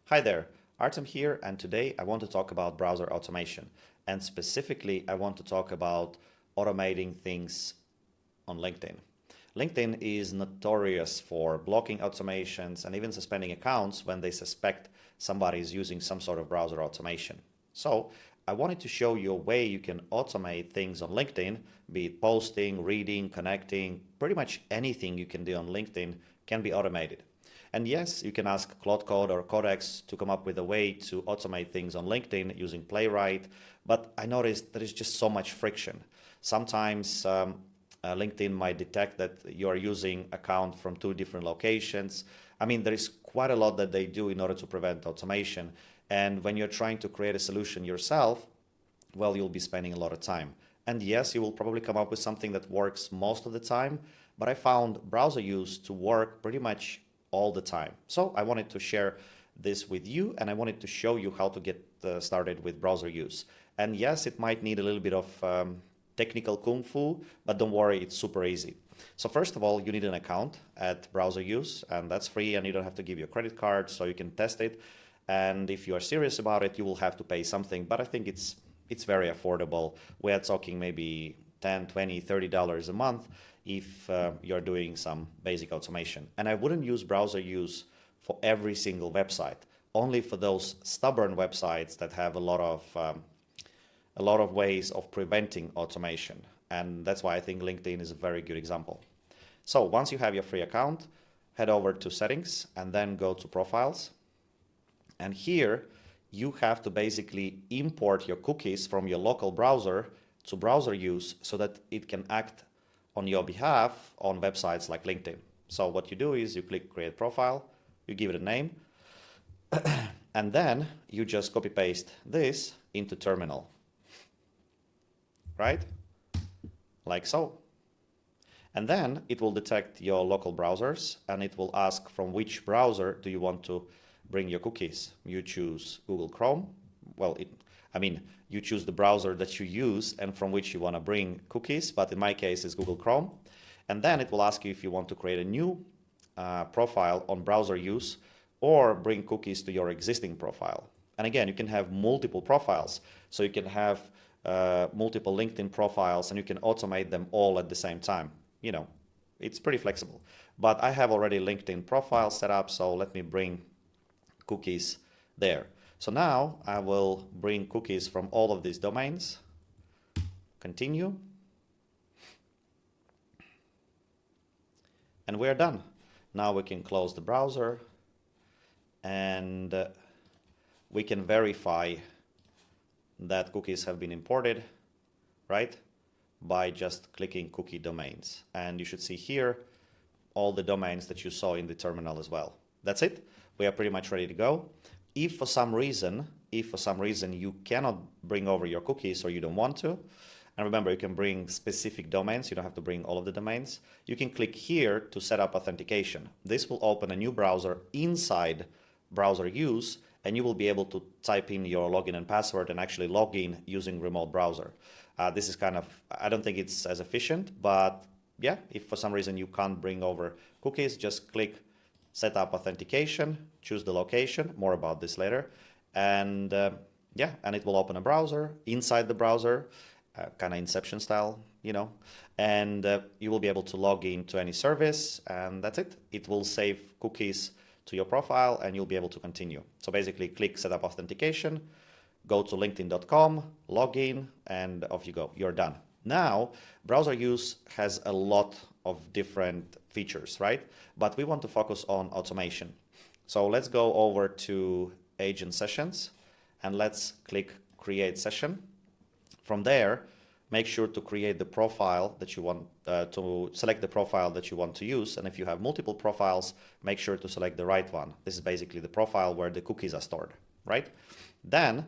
Hi there, Artem here, and today I want to talk about browser automation. And specifically, I want to talk about automating things on LinkedIn. LinkedIn is notorious for blocking automations and even suspending accounts when they suspect somebody is using some sort of browser automation. So I wanted to show you a way you can automate things on LinkedIn, be it posting, reading, connecting, pretty much anything you can do on LinkedIn can be automated. And yes, you can ask Claude Code or Codex to come up with a way to automate things on LinkedIn using Playwright, but I noticed there is just so much friction. Sometimes LinkedIn might detect that you are using account from two different locations. I mean, there is quite a lot that they do in order to prevent automation. And when you're trying to create a solution yourself, well, you'll be spending a lot of time. And yes, you will probably come up with something that works most of the time, but I found browser use to work pretty much all the time. So I wanted to share this with you, and I wanted to show you how to get started with browser use. And yes, it might need a little bit of technical kung fu, but don't worry, it's super easy. So first of all, you need an account at browser use, and that's free, and you don't have to give your credit card, so you can test it. And if you are serious about it, you will have to pay something, but I think it's very affordable. We are talking maybe $10, $20, $30 a month if you're doing some basic automation. And I wouldn't use browser use for every single website, only for those stubborn websites that have a lot of ways of preventing automation. And that's why I think LinkedIn is a very good example. So once you have your free account, head over to settings and then go to profiles. And here you have to basically import your cookies from your local browser to browser use so that it can act on your behalf on websites like LinkedIn. So what you do is you click create profile, you give it a name, and then you just copy paste this into terminal, right? Like so. And then it will detect your local browsers and it will ask from which browser do you want to bring your cookies. You choose Google Chrome. Well, you choose the browser that you use and from which you want to bring cookies, but in my case it's Google Chrome. And then it will ask you if you want to create a new profile on browser use or bring cookies to your existing profile. And again, you can have multiple profiles. So you can have multiple LinkedIn profiles and you can automate them all at the same time. You know, it's pretty flexible. But I have already LinkedIn profile set up, so let me bring cookies there. So now I will bring cookies from all of these domains. Continue. And we're done. Now we can close the browser and we can verify that cookies have been imported, right? By just clicking cookie domains. And you should see here all the domains that you saw in the terminal as well. That's it. We are pretty much ready to go. If for some reason you cannot bring over your cookies or you don't want to, and remember you can bring specific domains, you don't have to bring all of the domains, you can click here to set up authentication. This will open a new browser inside browser use and you will be able to type in your login and password and actually log in using remote browser. This is kind of, I don't think it's as efficient, but yeah, if for some reason you can't bring over cookies, just click Set Up Authentication, choose the location, more about this later, and yeah, and it will open a browser, inside the browser, kind of Inception style, you know, and you will be able to log in to any service, and that's it. It will save cookies to your profile, and you'll be able to continue. So basically, click Set Up Authentication, go to linkedin.com, log in, and off you go. You're done. Now, browser use has a lot of different features, right? But we want to focus on automation. So let's go over to agent sessions and let's click create session. From there, make sure to create the profile that you want to select the profile that you want to use. And if you have multiple profiles, make sure to select the right one. This is basically the profile where the cookies are stored, right? Then,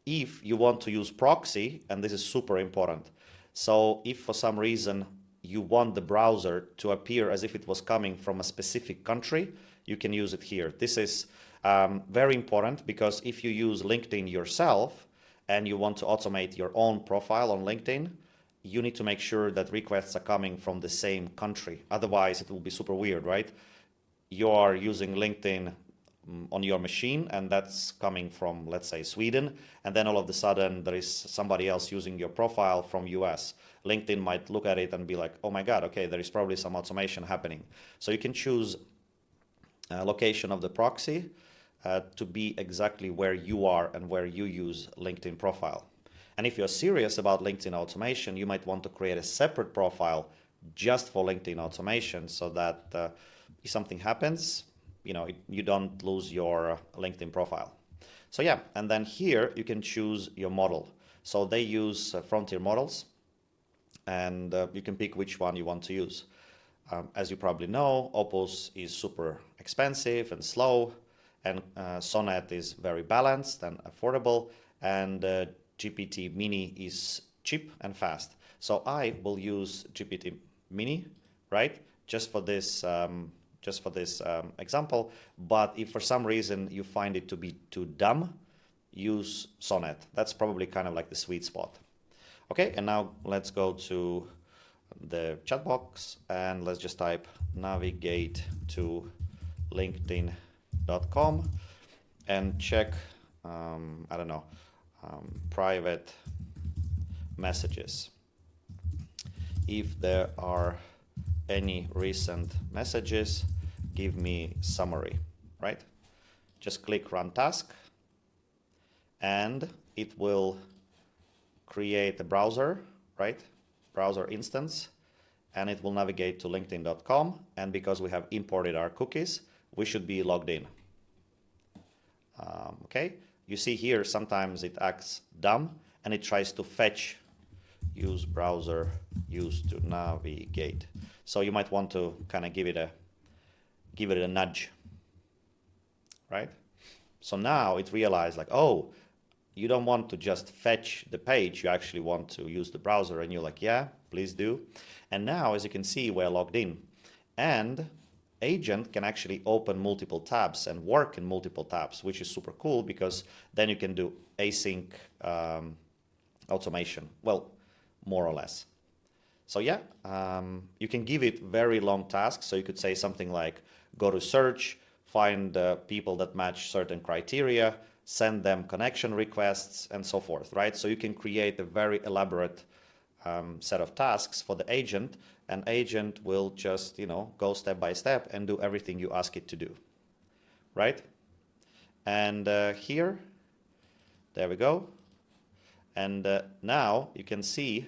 if you want to use proxy, and this is super important. So if for some reason you want the browser to appear as if it was coming from a specific country, you can use it here. This is very important because if you use LinkedIn yourself and you want to automate your own profile on LinkedIn, you need to make sure that requests are coming from the same country. Otherwise, it will be super weird, right? You are using LinkedIn on your machine, and that's coming from, let's say, Sweden, and then all of a sudden there is somebody else using your profile from US. LinkedIn might look at it and be like, oh my God, okay, there is probably some automation happening. So you can choose location of the proxy to be exactly where you are and where you use LinkedIn profile. And if you're serious about LinkedIn automation, you might want to create a separate profile just for LinkedIn automation, so that if something happens, you don't lose your LinkedIn profile. So yeah, and then here you can choose your model. So they use frontier models, and you can pick which one you want to use. As you probably know, Opus is super expensive and slow, and Sonnet is very balanced and affordable, and GPT Mini is cheap and fast. So I will use GPT Mini, right? Just for this example. But if for some reason you find it to be too dumb, use Sonnet. That's probably kind of like the sweet spot. Okay, and now let's go to the chat box and let's just type navigate to linkedin.com and check, I don't know, private messages. If there are any recent messages, give me summary, right? Just click run task and it will create a browser, right? Browser instance, and it will navigate to linkedin.com, and because we have imported our cookies, we should be logged in. Okay, you see here sometimes it acts dumb and it tries to fetch use browser used to navigate. So you might want to kind of give it a nudge, right? So now it realized like, oh, you don't want to just fetch the page, you actually want to use the browser, and you're like, yeah, please do. And now, as you can see, we're logged in, and agent can actually open multiple tabs and work in multiple tabs, which is super cool because then you can do async automation, well, more or less. So yeah, you can give it very long tasks. So you could say something like, go to search, find people that match certain criteria, send them connection requests, and so forth, right? So you can create a very elaborate set of tasks for the agent, and agent will just, go step by step and do everything you ask it to do, right? And here, there we go. And now you can see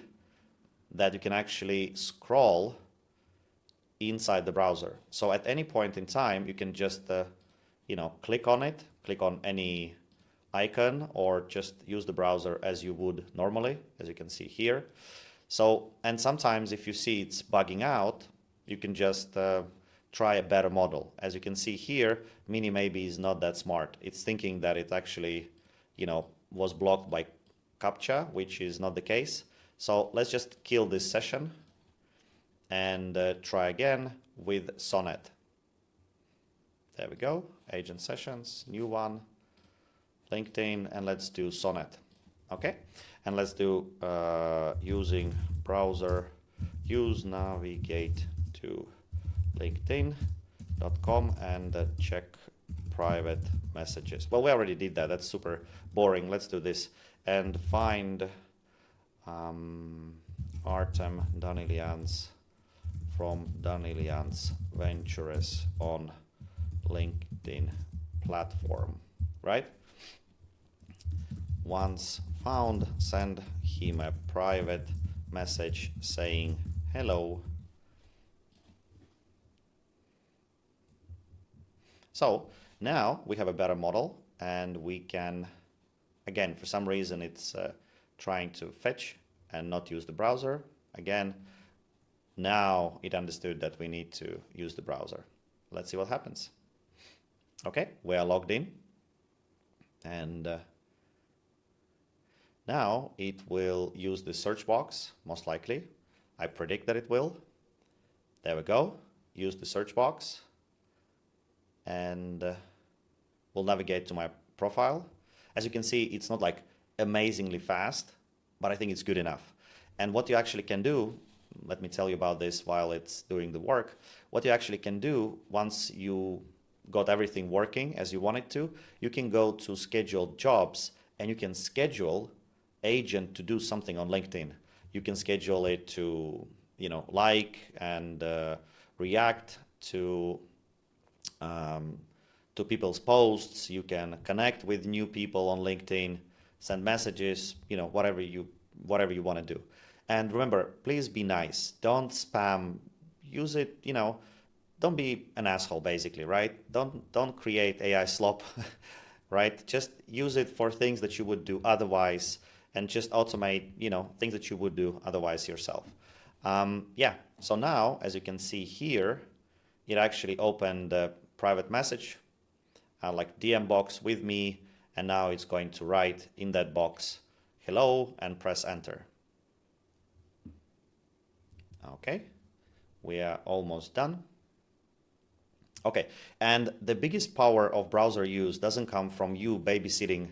that you can actually scroll inside the browser. So at any point in time, you can just, click on it, click on any icon, or just use the browser as you would normally, as you can see here. So, and sometimes if you see it's bugging out, you can just try a better model. As you can see here, Mini maybe is not that smart. It's thinking that it actually, was blocked by CAPTCHA, which is not the case. So let's just kill this session and try again with Sonnet. There we go, agent sessions, new one, LinkedIn, and let's do Sonnet. Okay, and let's do using browser, use navigate to linkedin.com and check private messages. Well, we already did that. That's super boring. Let's do this and find Artem Danilians from Danilians Ventures on LinkedIn platform, right? Once found, send him a private message saying hello. So now we have a better model, and we can, again, for some reason it's trying to fetch and not use the browser. Again, now it understood that we need to use the browser. Let's see what happens. Okay, we are logged in, and now it will use the search box, most likely. I predict that it will. There we go, use the search box, and we'll navigate to my profile. As you can see, it's not like amazingly fast, but I think it's good enough. And what you actually can do, let me tell you about this while it's doing the work. What you actually can do once you got everything working as you want it to, you can go to scheduled jobs and you can schedule agent to do something on LinkedIn. You can schedule it to, like and react to people's posts. You can connect with new people on LinkedIn, send messages, whatever you want to do. And remember, please be nice. Don't spam. Use it, don't be an asshole, basically, right? Don't create AI slop, right? Just use it for things that you would do otherwise, and just automate, things that you would do otherwise yourself. Yeah. So now, as you can see here, it actually opened a private message, like DM box with me, and now it's going to write in that box, hello, and press enter. Okay, we are almost done. Okay, and the biggest power of browser use doesn't come from you babysitting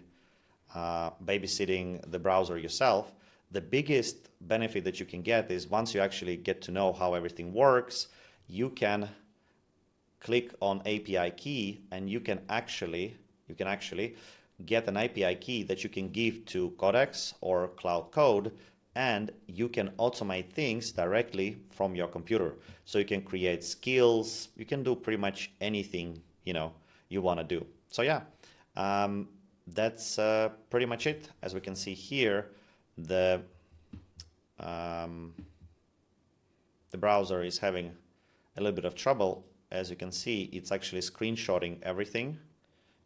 the browser yourself. The biggest benefit that you can get is once you actually get to know how everything works, you can click on API key and you can actually get an API key that you can give to Codex or Claude Code, and you can automate things directly from your computer. So you can create skills, you can do pretty much anything you want to do. So yeah, that's pretty much it. As we can see here, the browser is having a little bit of trouble. As you can see, it's actually screenshotting everything,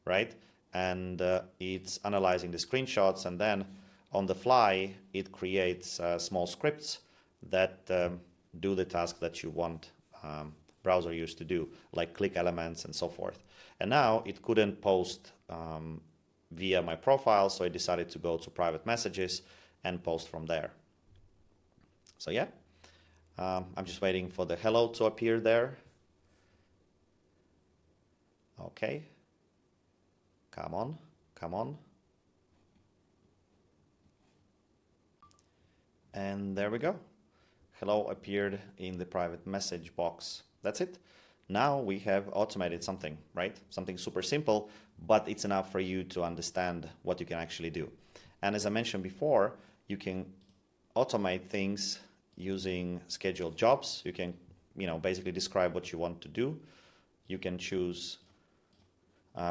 right? And it's analyzing the screenshots, and then on the fly, it creates small scripts that do the task that you want browser use to do, like click elements and so forth. And now it couldn't post via my profile, so I decided to go to private messages and post from there. So yeah, I'm just waiting for the hello to appear there. Okay, come on, come on. And there we go. Hello appeared in the private message box. That's it. Now we have automated something, right? Something super simple, but it's enough for you to understand what you can actually do. And as I mentioned before, you can automate things using scheduled jobs. You can, basically describe what you want to do. You can choose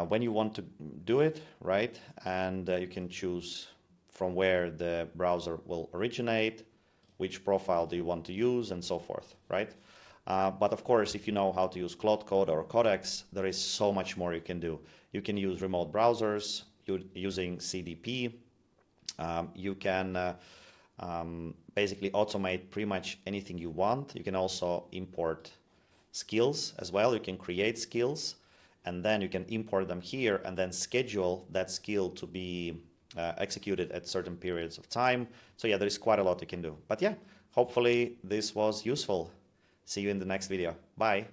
when you want to do it, right? And you can choose from where the browser will originate, which profile do you want to use, and so forth, right? But of course, if you know how to use Claude Code or Codex, there is so much more you can do. You can use remote browsers using CDP. You can basically automate pretty much anything you want. You can also import skills as well. You can create skills, and then you can import them here and then schedule that skill to be executed at certain periods of time. So yeah, there is quite a lot you can do. But yeah, hopefully this was useful. See you in the next video. Bye.